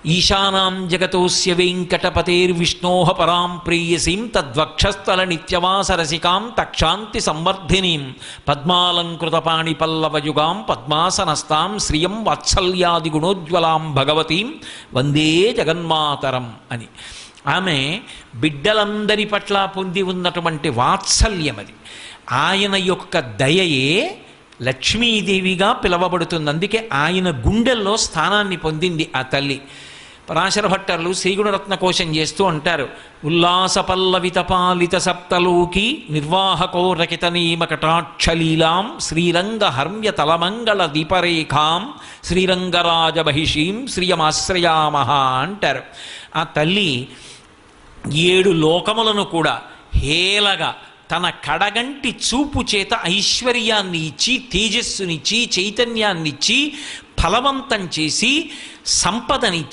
ఈశానాం జగతోస్య వెంకటపతేర్విష్ణోః పరాం ప్రేయసీం తద్వక్షస్థల నిత్యవాసరసికాం తక్షాంతి సంవర్ధినీం పద్మాలంకృతపాణిపల్లవయుగాం పద్మాసనస్తాం శ్రియం వాత్సల్యాది గుణోజ్వలాం భగవతీం వందే జగన్మాతరం అని. ఆమె బిడ్డలందరి పట్ల పొంది ఉన్నటువంటి వాత్సల్యం అది. ఆయన యొక్క దయయే లక్ష్మీదేవిగా పిలవబడుతుంది. అందుకే ఆయన గుండెల్లో స్థానాన్ని పొందింది ఆ తల్లి. పరాశర భట్టర్లు శ్రీగుణరత్న కోశం చేస్తూ అంటారు, ఉల్లాస పల్లవిత పాలిత సప్తలోకి నిర్వాహకో రకిత నీమకటాక్షలీలాం శ్రీరంగ హర్మ్య తలమంగళ దీపరేఖాం శ్రీరంగరాజ మహిషీం శ్రియమాశ్రయామహ అంటారు. ఆ తల్లి 7 లోకములను కూడా హేళగా తన కడగంటి చూపు చేత ఐశ్వర్యాన్ని ఇచ్చి, తేజస్సునిచ్చి, చైతన్యాన్నిచ్చి, ఫలవంతం చేసి, సంపదనిచ్చి